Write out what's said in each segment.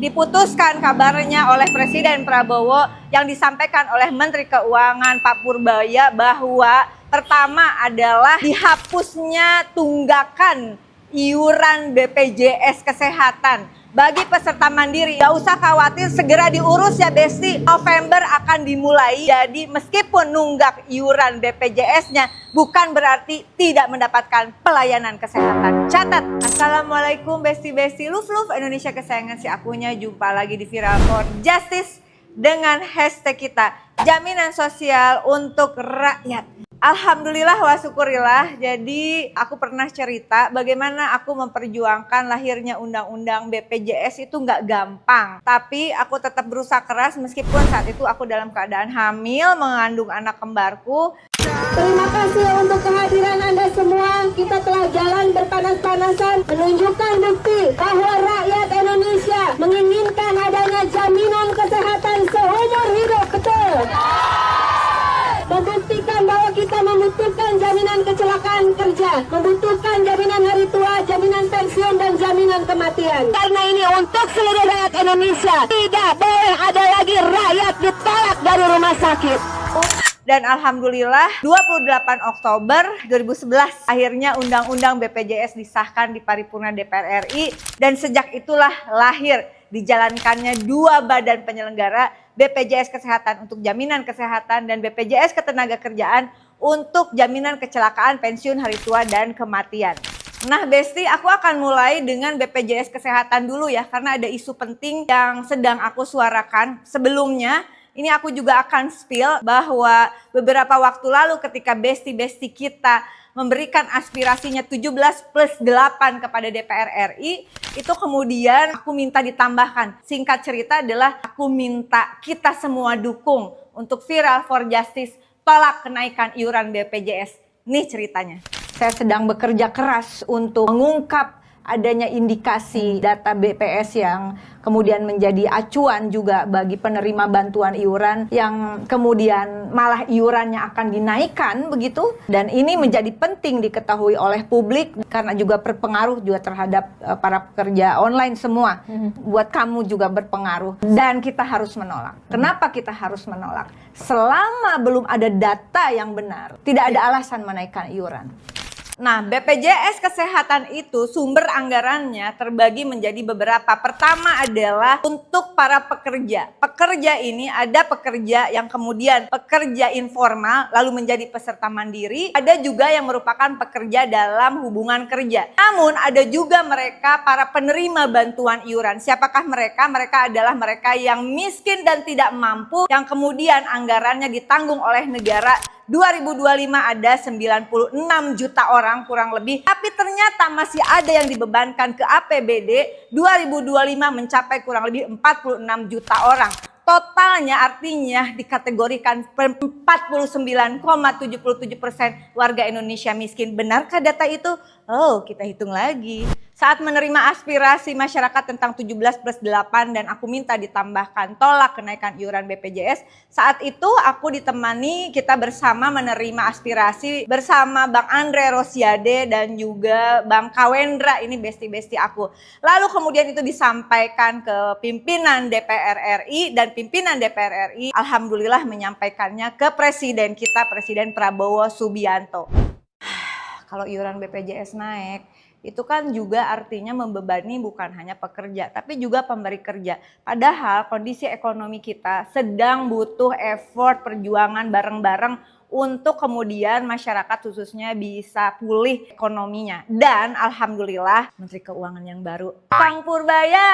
diputuskan kabarnya oleh Presiden Prabowo yang disampaikan oleh Menteri Keuangan Pak Purbaya bahwa pertama adalah dihapusnya tunggakan iuran BPJS Kesehatan bagi peserta mandiri. Gak usah khawatir, segera diurus ya Besti. November akan dimulai. Jadi meskipun nunggak iuran BPJS-nya bukan berarti tidak mendapatkan pelayanan kesehatan. Catat. Assalamualaikum Besti-Besti, love Indonesia kesayangan si akunya. Jumpa lagi di Viral for Justice dengan hashtag kita, jaminan sosial untuk rakyat. Alhamdulillah wa syukurillah. Jadi aku pernah cerita bagaimana aku memperjuangkan lahirnya undang-undang BPJS itu nggak gampang. Tapi aku tetap berusaha keras meskipun saat itu aku dalam keadaan hamil mengandung anak kembarku. Terima kasih untuk kehadiran Anda semua. Kita telah jalan berpanas-panasan menunjukkan bukti bahwa rakyat Indonesia menginginkan adanya jaminan kesehatan seumur hidup. Betul. Membuktikan bahwa kita membutuhkan jaminan kecelakaan kerja, membutuhkan jaminan hari tua, jaminan pensiun, dan jaminan kematian. Karena ini untuk seluruh rakyat Indonesia. Tidak boleh ada lagi rakyat ditolak dari rumah sakit. Dan Alhamdulillah 28 Oktober 2011 akhirnya Undang-Undang BPJS disahkan di paripurna DPR RI. Dan sejak itulah lahir dijalankannya dua badan penyelenggara, BPJS Kesehatan untuk jaminan kesehatan dan BPJS Ketenagakerjaan untuk jaminan kecelakaan, pensiun, hari tua, dan kematian. Nah Besti, aku akan mulai dengan BPJS Kesehatan dulu ya, karena ada isu penting yang sedang aku suarakan. Sebelumnya, ini aku juga akan spill bahwa beberapa waktu lalu ketika Besti-Besti kita memberikan aspirasinya 17+8 kepada DPR RI, itu kemudian aku minta ditambahkan. Singkat cerita adalah aku minta kita semua dukung untuk Viral for Justice, tolak kenaikan iuran BPJS. Nih ceritanya. Saya sedang bekerja keras untuk mengungkap adanya indikasi data BPS yang kemudian menjadi acuan juga bagi penerima bantuan iuran yang kemudian malah iurannya akan dinaikkan begitu. Dan ini menjadi penting diketahui oleh publik karena juga berpengaruh juga terhadap para pekerja online semua. Buat kamu juga berpengaruh dan kita harus menolak. Kenapa kita harus menolak? Selama belum ada data yang benar, tidak ada alasan menaikkan iuran. Nah, BPJS Kesehatan itu sumber anggarannya terbagi menjadi beberapa. Pertama adalah untuk para pekerja. Pekerja ini ada pekerja yang kemudian pekerja informal lalu menjadi peserta mandiri. Ada juga yang merupakan pekerja dalam hubungan kerja. Namun ada juga mereka para penerima bantuan iuran. Siapakah mereka? Mereka adalah mereka yang miskin dan tidak mampu yang kemudian anggarannya ditanggung oleh negara. 2025 ada 96 juta orang kurang lebih, tapi ternyata masih ada yang dibebankan ke APBD. 2025 mencapai kurang lebih 46 juta orang. Totalnya artinya dikategorikan 49,77% warga Indonesia miskin. Benarkah data itu? Oh, kita hitung lagi. Saat menerima aspirasi masyarakat tentang 17+8 dan aku minta ditambahkan tolak kenaikan iuran BPJS, saat itu aku ditemani, kita bersama menerima aspirasi bersama Bang Andre Rosiade dan juga Bang Kawendra, ini besti-besti aku. Lalu kemudian itu disampaikan ke pimpinan DPR RI dan pimpinan DPR RI alhamdulillah menyampaikannya ke presiden kita, Presiden Prabowo Subianto. Kalau iuran BPJS naik, itu kan juga artinya membebani bukan hanya pekerja, tapi juga pemberi kerja. Padahal kondisi ekonomi kita sedang butuh effort, perjuangan bareng-bareng untuk kemudian masyarakat khususnya bisa pulih ekonominya. Dan alhamdulillah Menteri Keuangan yang baru, Kang Purbaya,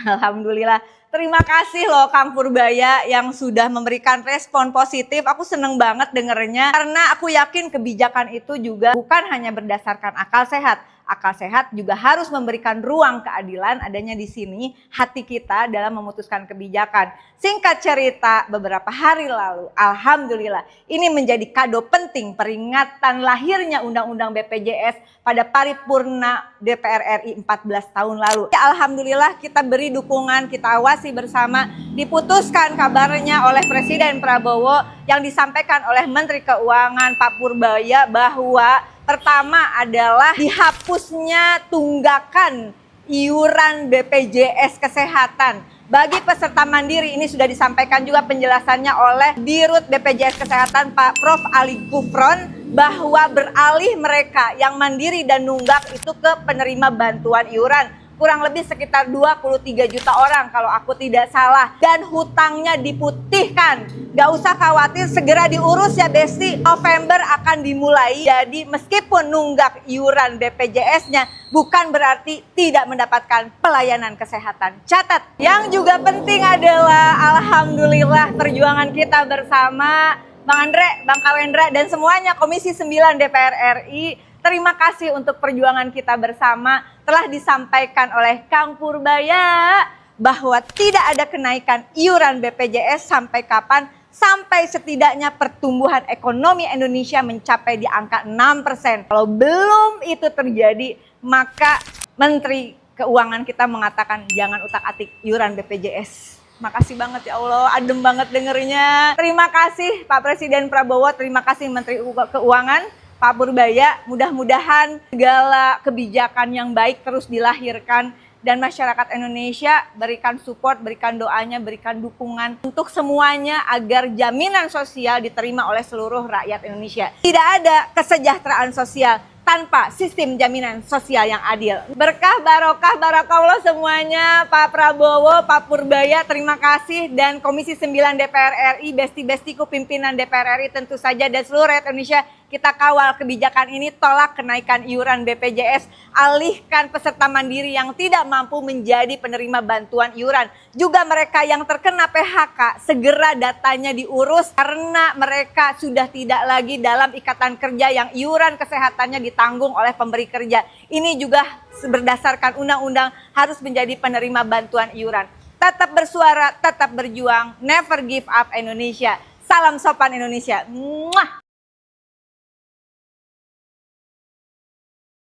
alhamdulillah. Terima kasih loh Kang Purbaya yang sudah memberikan respon positif. Aku seneng banget dengernya karena aku yakin kebijakan itu juga bukan hanya berdasarkan akal sehat. Akal sehat juga harus memberikan ruang keadilan adanya di sini hati kita dalam memutuskan kebijakan. Singkat cerita, beberapa hari lalu, alhamdulillah ini menjadi kado penting peringatan lahirnya Undang-Undang BPJS pada paripurna DPR RI 14 tahun lalu. Ya, alhamdulillah kita beri dukungan, kita awasi bersama, diputuskan kabarnya oleh Presiden Prabowo yang disampaikan oleh Menteri Keuangan Pak Purbaya bahwa pertama adalah dihapusnya tunggakan iuran BPJS Kesehatan. Bagi peserta mandiri ini sudah disampaikan juga penjelasannya oleh Dirut BPJS Kesehatan Pak Prof. Ali Gufron bahwa beralih mereka yang mandiri dan nunggak itu ke penerima bantuan iuran. Kurang lebih sekitar 23 juta orang kalau aku tidak salah. Dan hutangnya diputihkan. Gak usah khawatir, segera diurus ya Besti. November akan dimulai. Jadi meskipun nunggak iuran BPJS-nya, bukan berarti tidak mendapatkan pelayanan kesehatan. Catat. Yang juga penting adalah alhamdulillah perjuangan kita bersama Bang Andre, Bang Kawendra, dan semuanya Komisi 9 DPR RI. Terima kasih untuk perjuangan kita bersama. Telah disampaikan oleh Kang Purbaya bahwa tidak ada kenaikan iuran BPJS sampai kapan? Sampai setidaknya pertumbuhan ekonomi Indonesia mencapai di angka 6%. Kalau belum itu terjadi, maka Menteri Keuangan kita mengatakan jangan utak-atik iuran BPJS. Makasih banget ya Allah, adem banget dengernya. Terima kasih Pak Presiden Prabowo, terima kasih Menteri Keuangan Pak Purbaya. Mudah-mudahan segala kebijakan yang baik terus dilahirkan dan masyarakat Indonesia berikan support, berikan doanya, berikan dukungan untuk semuanya agar jaminan sosial diterima oleh seluruh rakyat Indonesia. Tidak ada kesejahteraan sosial tanpa sistem jaminan sosial yang adil. Berkah, barokah, barakallah semuanya. Pak Prabowo, Pak Purbaya, terima kasih. Dan Komisi 9 DPR RI, besti-bestiku pimpinan DPR RI tentu saja dan seluruh rakyat Indonesia, kita kawal kebijakan ini, tolak kenaikan iuran BPJS, alihkan peserta mandiri yang tidak mampu menjadi penerima bantuan iuran. Juga mereka yang terkena PHK, segera datanya diurus karena mereka sudah tidak lagi dalam ikatan kerja yang iuran kesehatannya ditanggung oleh pemberi kerja. Ini juga berdasarkan undang-undang harus menjadi penerima bantuan iuran. Tetap bersuara, tetap berjuang, never give up Indonesia. Salam sopan Indonesia. Muah.